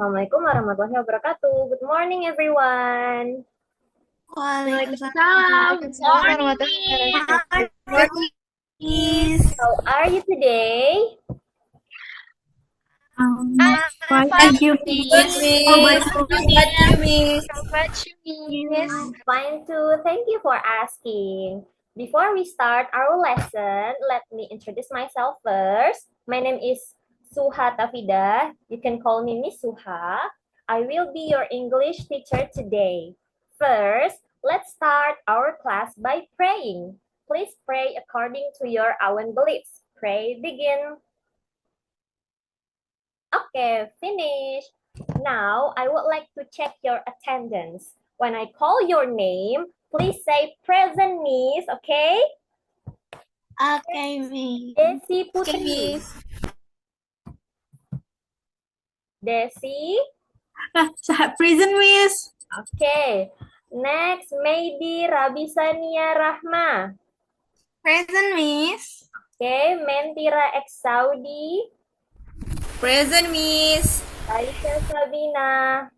Assalamualaikum warahmatullahi wabarakatuh. Good morning, everyone. Waalaikumsalam. Morning. Morning, Miss. How are you today? I'm Fine, fine, thank you, Miss. Miss. How about How you, Miss? about you, Miss? Fine too. Thank you for asking. Before we start our lesson, let me introduce myself first. My name is Suha Tafidah. You can call me Miss Suha. I will be your English teacher today. First, let's start our class by praying. Please pray according to your own beliefs. Pray, begin. Okay, finish. Now, I would like to check your attendance. When I call your name, please say present, Miss, okay? Okay, Miss. Desi Okay, Putri. Miss. Desi. Present, Miss. Okay. Next, Maydi Rabisania Rahma. Present, Miss. Okay, Mentira X Saudi. Present, Miss. Aisyah Sabina.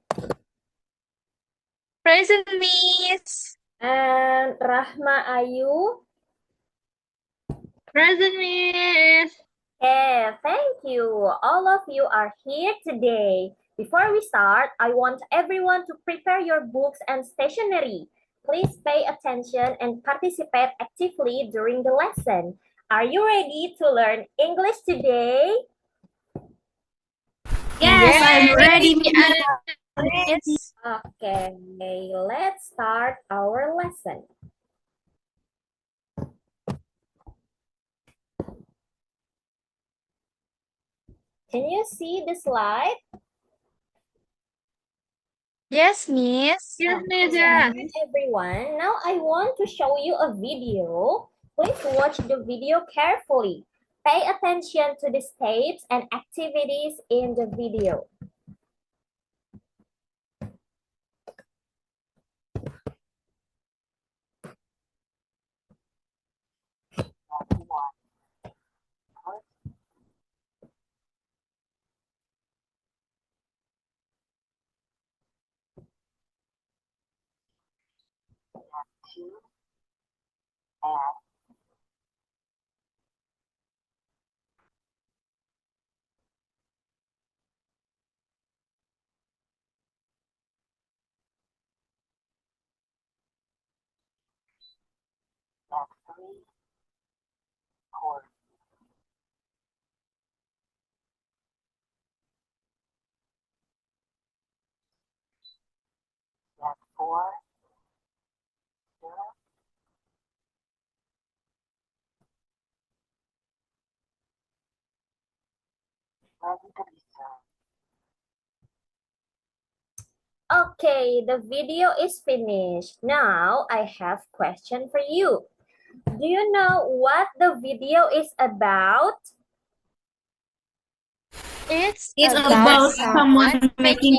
Present, Miss. And Rahma Ayu. Present, Miss. Okay, thank you. All of you are here today. Before we start, I want everyone to prepare your books and stationery. Please pay attention and participate actively during the lesson. Are you ready to learn English today? Yes, I'm ready, Miss. Okay, let's start our lesson. Can you see the slide? Yes, Miss. Yes, Miss. Everyone, now I want to show you a video. Please watch the video carefully. Pay attention to the steps and activities in the video. Okay, the video is finished. Now I have question for you. Do you know what the video is about? It's It's about about someone someone making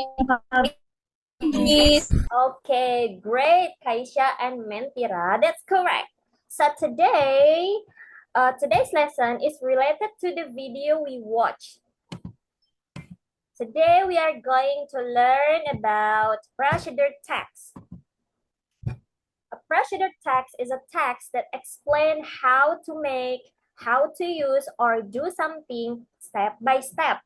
making Miss. Okay, great, Kaisha and Mentira. That's correct. So today's lesson is related to the video we watched. Today we are going to learn about procedure text. A procedure text is a text that explains how to make, how to use, or do something step by step.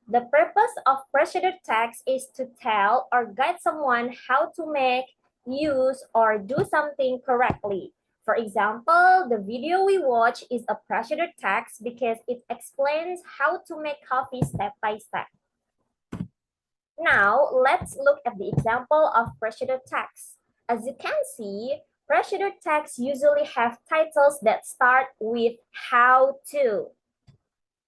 The purpose of procedure text is to tell or guide someone how to make, use, or do something correctly. For example, the video we watch is a procedure text because it explains how to make coffee step by step. Now, let's look at the example of procedure text. As you can see, procedure texts usually have titles that start with how to.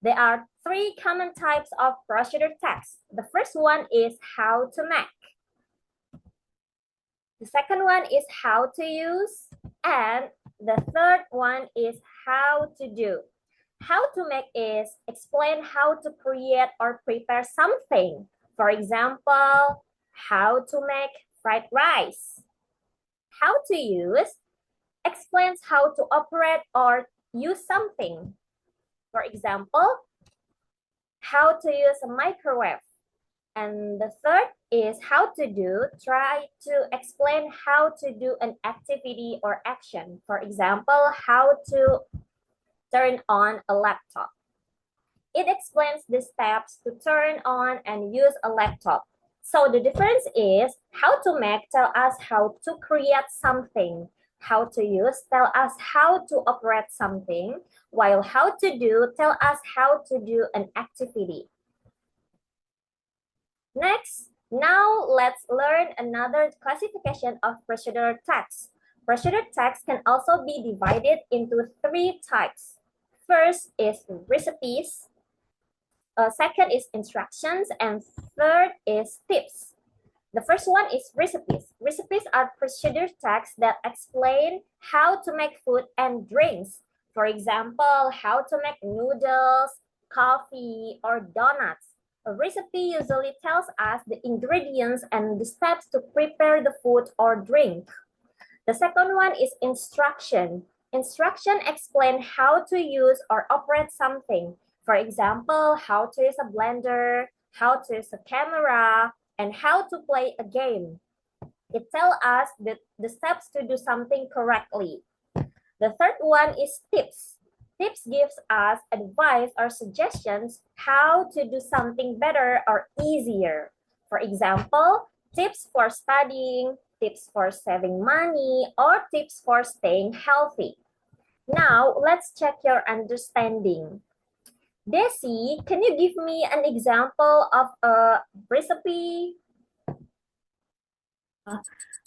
There are three common types of procedure text. The first one is how to make. The second one is how to use. And the third one is how to do. How to make is explain how to create or prepare something. For example, how to make fried rice. How to use explains how to operate or use something. For example, how to use a microwave. And the third is how to do. Try to explain how to do an activity or action. For example, how to turn on a laptop. It explains the steps to turn on and use a laptop. So the difference is how to make tell us how to create something. How to use tell us how to operate something, while how to do tell us how to do an activity. Next, now let's learn another classification of procedural text. Procedural text can also be divided into three types. First is recipes, second is instructions, and third is tips. The first one is recipes. Recipes are procedure texts that explain how to make food and drinks. For example, how to make noodles, coffee, or donuts. A recipe usually tells us the ingredients and the steps to prepare the food or drink. The second one is instruction. Instruction explain how to use or operate something. For example, how to use a blender, how to use a camera, and how to play a game. It tells us the steps to do something correctly. The third one is tips. Tips gives us advice or suggestions how to do something better or easier. For example, tips for studying, tips for saving money, or tips for staying healthy. Now, let's check your understanding. Desi, can you give me an example of a recipe?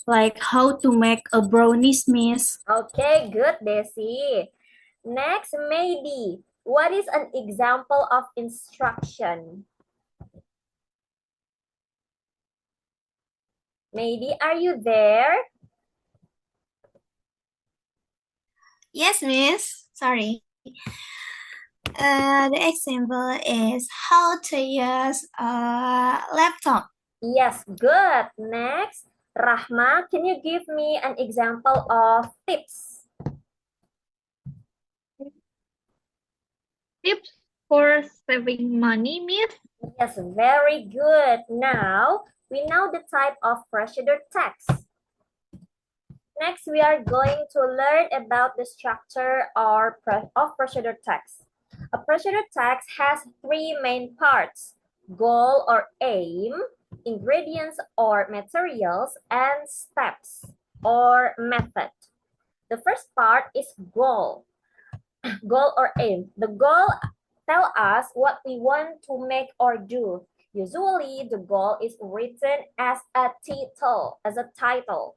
Like how to make a brownies, Miss. Okay, good, Desi. Next, maybe. What is an example of instruction? Maybe, are you there? Yes, Miss. Sorry. The example is how to use a laptop. Yes, good. Next, Rahma, can you give me an example of tips? Tips for saving money, Miss. Yes, very good. Now, we know the type of procedure text. Next, we are going to learn about the structure of procedure text. A procedure text has three main parts: goal or aim, ingredients or materials, and steps or method. The first part is goal. Goal or aim. The goal tell us what we want to make or do. Usually, the goal is written as a title.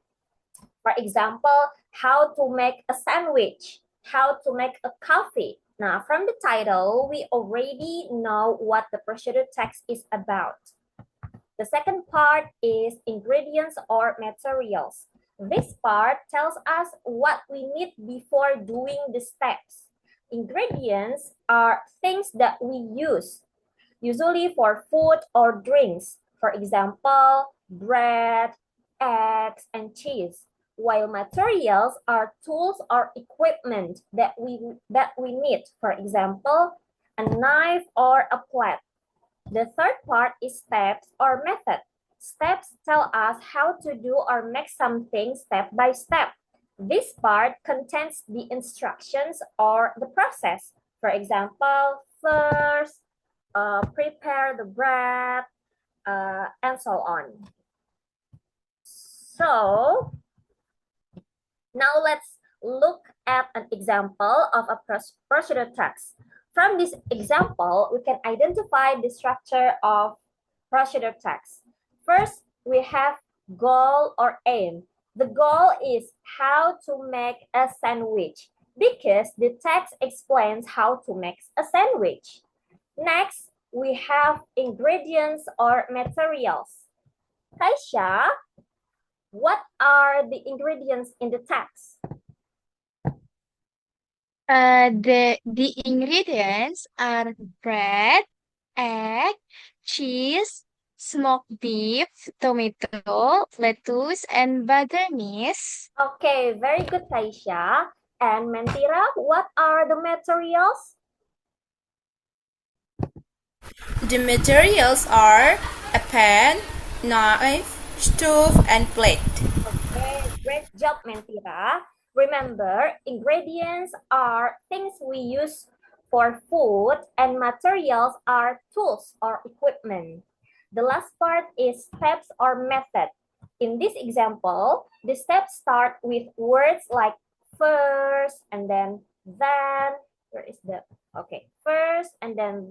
For example, how to make a sandwich, how to make a coffee. Now, from the title, we already know what the procedure text is about. The second part is ingredients or materials. This part tells us what we need before doing the steps. Ingredients are things that we use, usually for food or drinks. For example, bread, eggs, and cheese. While materials are tools or equipment that we need. For example, a knife or a plate. The third part is steps or method. Steps tell us how to do or make something step by step. This part contains the instructions or the process. For example, first, prepare the bread, and so on. So, now let's look at an example of a procedure text. From this example, we can identify the structure of procedure text. First, we have goal or aim. The goal is how to make a sandwich because the text explains how to make a sandwich. Next, we have ingredients or materials. Kaisha, what are the ingredients in the text? The ingredients are bread, egg, cheese, smoked beef, tomato, lettuce, and butter, Miss. Okay, very good, Kaisha. And Mentira, what are the materials? The materials are a pen, knife, stove, and plate. Okay, great job, Mentira. Remember, ingredients are things we use for food and materials are tools or equipment. The last part is steps or method. In this example, the steps start with words like first and then, where is the, okay, first and then,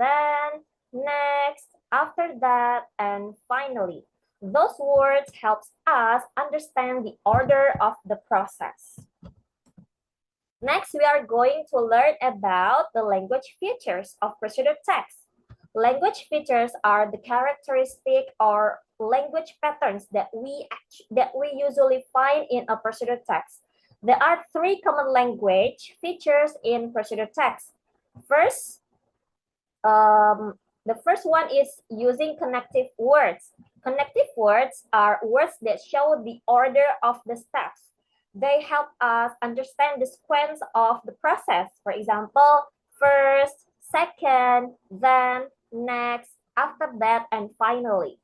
next, after that, and finally. Those words helps us understand the order of the process. Next, we are going to learn about the language features of procedure text. Language features are the characteristic or language patterns that we usually find in a procedure text. There are three common language features in procedure text. First, the first one is using connective words. Connective words are words that show the order of the steps. They help us understand the sequence of the process. For example, first, second, then, next, after that, and finally.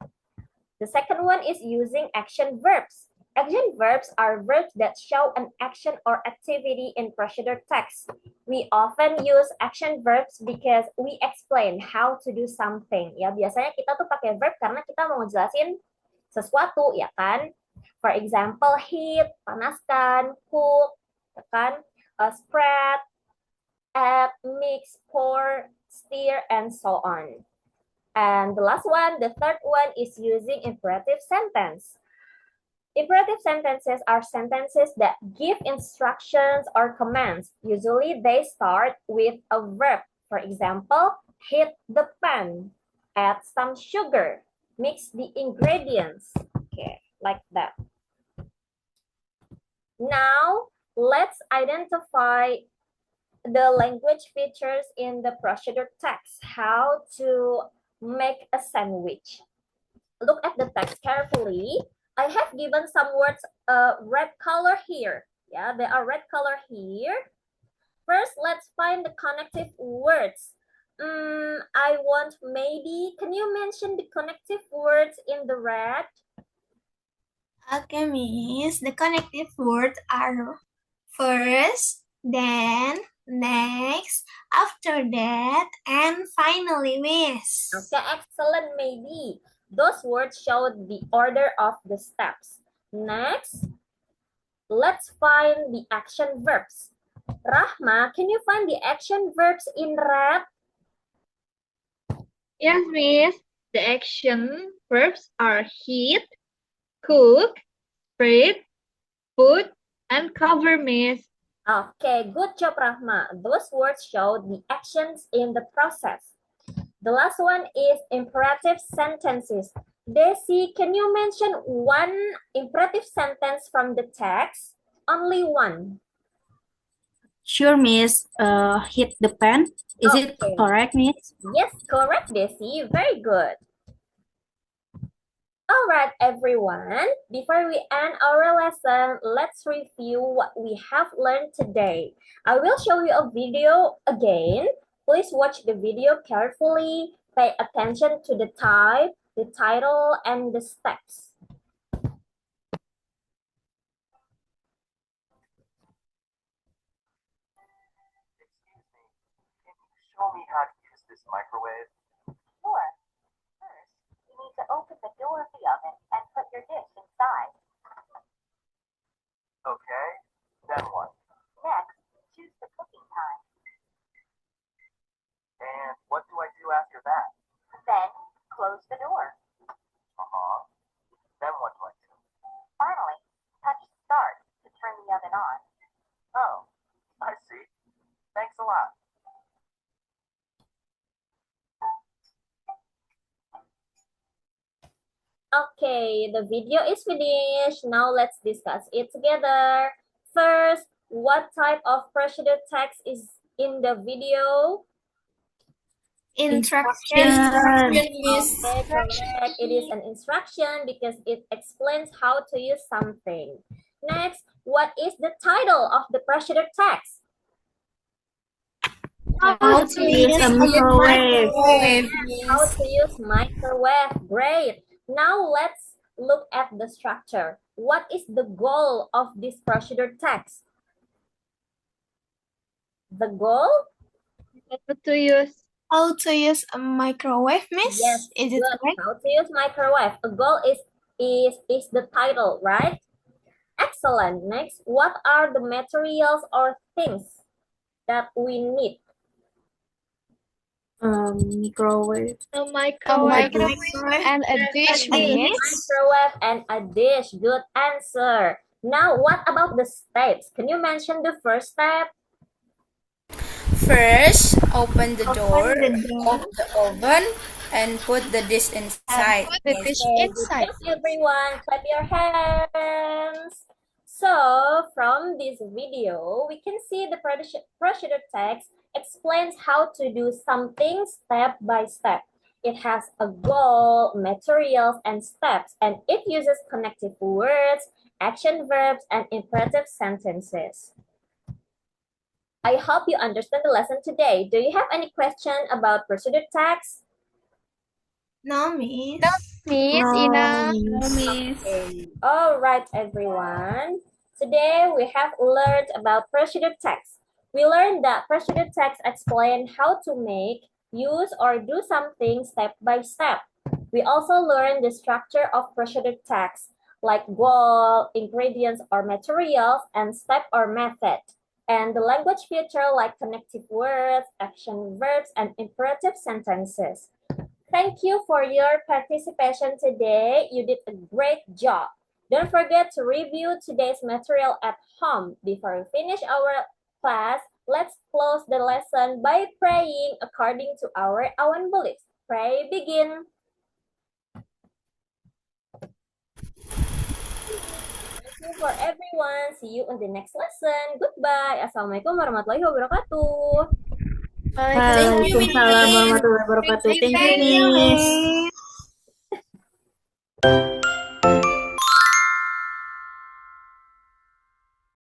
The second one is using action verbs. Action verbs are verbs that show an action or activity in procedure text. We often use action verbs because we explain how to do something. Ya, biasanya kita tuh pakai verb karena kita mau ngejelasin sesuatu, ya kan? For example, heat, panaskan, cook, ya kan? Spread, add, mix, pour, stir, and so on. And the last one, the third one is using imperative sentence. Imperative sentences are sentences that give instructions or commands. Usually they start with a verb. For example, heat the pan, add some sugar, mix the ingredients. Okay, like that. Now, let's identify the language features in the procedure text. How to make a sandwich. Look at the text carefully. I have given some words red color here. Yeah, they are red color here. First, let's find the connective words. I want maybe, can you mention the connective words in the red? Okay, Miss. The connective words are first, then, next, after that, and finally, Miss. Okay, excellent, maybe. Those words show the order of the steps. Next, let's find the action verbs. Rahma, can you find the action verbs in red? Yes, Miss. The action verbs are heat, cook, spread, put, and cover, Miss. Okay, good job, Rahma. Those words show the actions in the process. The last one is imperative sentences. Desi, can you mention one imperative sentence from the text? Only one. Sure, Miss. Hit the pen. Is it Okay. correct, Miss? Yes, correct, Desi. Very good. All right, everyone. Before we end our lesson, let's review what we have learned today. I will show you a video again. Please watch the video carefully. Pay attention to the type, the title, and the steps. Show me how to use this microwave? Sure. First, you need to open the door of the oven and put your dish inside. Okay, then what? Next, choose the cooking time. And what do I do after that? Then, close the door. Uh-huh. Then what do I do? Finally, touch start to turn the oven on. Oh, I see. Thanks a lot. Okay, the video is finished. Now let's discuss it together. First, what type of procedure text is in the video? Instruction. Miss. Okay, correct. It is an instruction because it explains how to use something. Next, what is the title of the procedure text? How to use a microwave. Microwave How means to use microwave. Great. Now let's look at the structure. What is the goal of this procedure text? The goal? How to use a microwave, miss? Yes, Is it good. correct? How to use microwave. A goal is the title, right? Excellent. Next, what are the materials or things that we need? Microwave. a A microwave microwave and a dish, miss. Microwave and a dish. Good answer. Now, what about the steps? Can you mention the first step? first open the door the door. of the oven and put the dish inside. Put the dish Okay, good inside. job, everyone. Clap your hands. So, from this video, we can see the procedure text explains how to do something step by step. It has a goal, materials, and steps, and it uses connective words, action verbs, and imperative sentences. I hope you understand the lesson today. Do you have any question about procedure text? No, miss. Miss No, Ina. miss. All right, everyone. Today we have learned about procedure text. We learned that procedure text explain how to make, use, or do something step by step. We also learned the structure of procedure text, like goal, ingredients or materials, and step or method. And the language feature like connective words, action verbs, and imperative sentences. Thank you for your participation today. You did a great job. Don't forget to review today's material at home. Before we finish our class, let's close the lesson by praying according to our own beliefs. Pray, begin. Thank you for everyone. See you on the next lesson. Goodbye. Assalamualaikum warahmatullahi wabarakatuh. Waalaikumsalam warahmatullahi wabarakatuh. Thank you, miss.